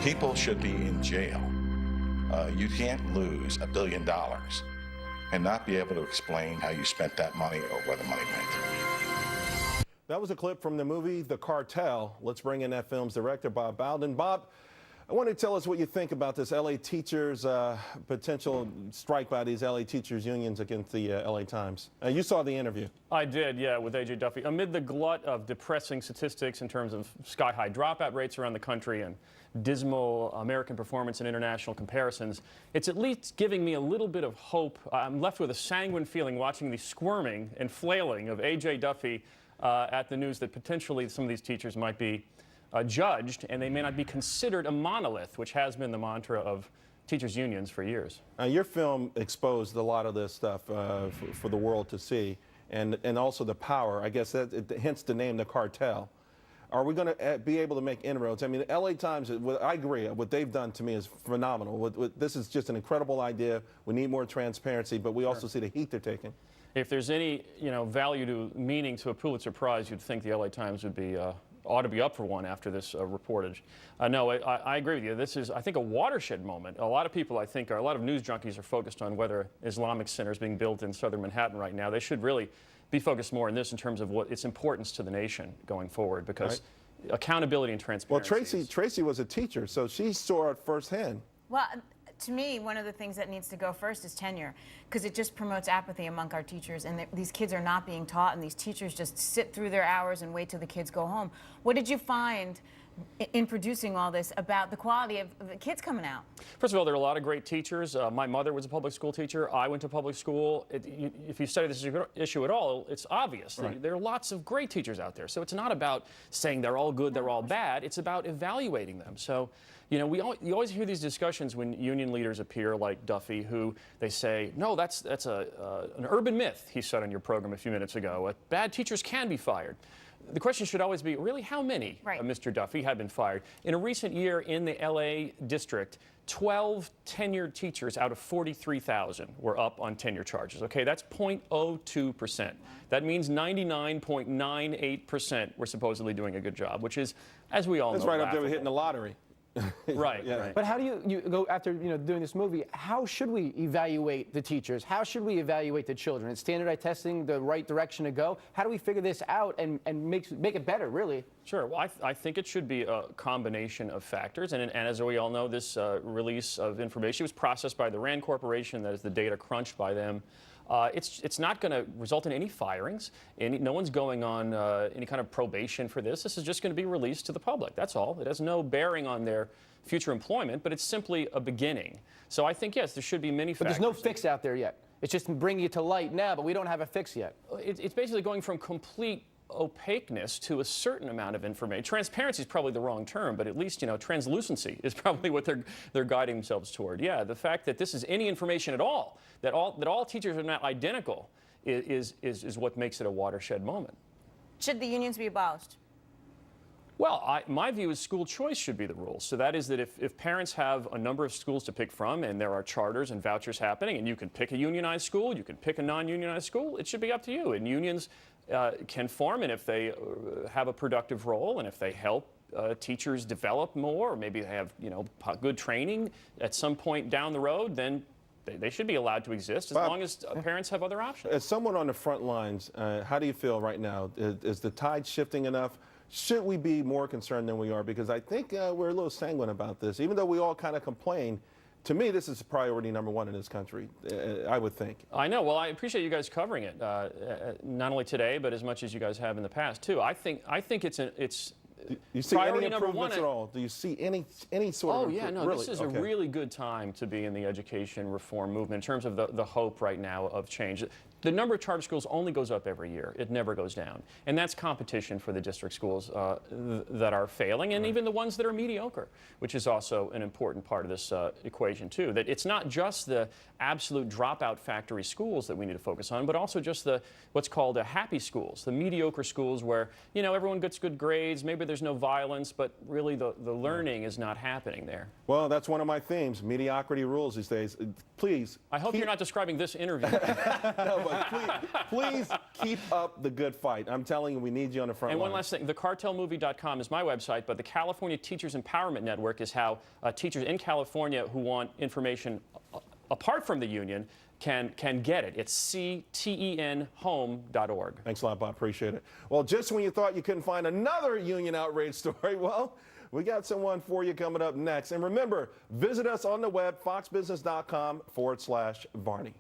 People should be in jail. You can't lose $1 billion and not be able to explain how you spent that money or where the money went. That was a clip from the movie The Cartel. Let's bring in that film's director, Bob Bowdon. Bob, I want to tell us what you think about this LA teachers, potential strike by these LA teachers unions against the LA Times. You saw the interview. I did, yeah, with A.J. Duffy. Amid the glut of depressing statistics in terms of sky-high dropout rates around the country and dismal American performance in international comparisons, it's at least giving me a little bit of hope. I'm left with a sanguine feeling watching the squirming and flailing of A.J. Duffy at the news that potentially some of these teachers might be judged, and they may not be considered a monolith, which has been the mantra of teachers' unions for years. Your film exposed a lot of this stuff for the world to see, and also the power. I guess hence the name, The Cartel. Are we going to be able to make inroads? I mean, the LA Times, I agree, what they've done to me is phenomenal. This is just an incredible idea. We need more transparency, but we also see the heat they're taking. If there's any, value to meaning to a Pulitzer Prize, you'd think the LA Times would be ought to be up for one after this reportage. No, I agree with you. This is, I think, a watershed moment. A lot of people, I think, a lot of news junkies are focused on whether Islamic centers being built in southern Manhattan right now. They should really be focused more on this in terms of what its importance to the nation going forward, because accountability and transparency. Well, Tracy was a teacher, so she saw it firsthand. Well, to me, one of the things that needs to go first is tenure, because it just promotes apathy among our teachers, and these kids are not being taught, and these teachers just sit through their hours and wait till the kids go home. What did you find in producing all this about the quality of the kids coming out? First of all, there are a lot of great teachers. My mother was a public school teacher. I went to public school. If you study this issue at all, it's obvious. Right. There are lots of great teachers out there. So it's not about saying they're all good, they're all bad. It's about evaluating them. So, you always hear these discussions when union leaders appear, like Duffy, who they say, no, that's an urban myth, he said on your program a few minutes ago. Bad teachers can be fired. The question should always be, really, how many of Mr. Duffy have been fired? In a recent year in the LA district, 12 tenured teachers out of 43,000 were up on tenure charges. Okay, that's 0.02%. That means 99.98% were supposedly doing a good job, which is, as we all know, that's right up there with hitting the lottery. Right, yeah. Right. But how do you go after doing this movie? How should we evaluate the teachers? How should we evaluate the children? Is standardized testing the right direction to go? How do we figure this out and make it better, really? Sure. Well, I think it should be a combination of factors. And as we all know, this release of information was processed by the RAND Corporation. That is the data crunched by them. It's not going to result in any firings. No one's going on any kind of probation for this. This is just going to be released to the public. That's all. It has no bearing on their future employment, but it's simply a beginning. So I think, yes, there should be many factors. But there's no fix out there yet. It's just bringing it to light now, but we don't have a fix yet. It's basically going from complete opaqueness to a certain amount of information. Transparency is probably the wrong term, but at least, translucency is probably what they're guiding themselves toward. Yeah, the fact that this is any information at all, that all teachers are not identical, is what makes it a watershed moment. Should the unions be abolished? Well, my view is school choice should be the rule. So that is that if parents have a number of schools to pick from and there are charters and vouchers happening and you can pick a unionized school, you can pick a non-unionized school, it should be up to you. And unions can form, and if they have a productive role and if they help teachers develop more, or maybe they have good training at some point down the road, then they should be allowed to exist as long as parents have other options. As someone on the front lines, how do you feel right now? Is the tide shifting enough? Should we be more concerned than we are? Because I think we're a little sanguine about this. Even though we all kind of complain, to me, this is priority number one in this country, I would think. I know. Well, I appreciate you guys covering it, not only today, but as much as you guys have in the past, too. I think it's you see priority any number improvements one at all? Do you see any sort of Oh, yeah, no, really? This is a really good time to be in the education reform movement in terms of the hope right now of change. The number of charter schools only goes up every year. It never goes down. And that's competition for the district schools that are failing, and even the ones that are mediocre, which is also an important part of this equation, too. That it's not just the absolute dropout factory schools that we need to focus on, but also just what's called happy schools, the mediocre schools where, everyone gets good grades, maybe there's no violence, but really the learning is not happening there. Well, that's one of my themes, mediocrity rules these days. Please. I hope you're not describing this interview. No, please keep up the good fight. I'm telling you, we need you on the front And line. one last thing, thecartelmovie.com is my website, but the California Teachers Empowerment Network is how teachers in California who want information apart from the union can get it. It's ctenhome.org. Thanks a lot, Bob. Appreciate it. Well, just when you thought you couldn't find another union outrage story, well, we got someone for you coming up next. And remember, visit us on the web, foxbusiness.com/Varney.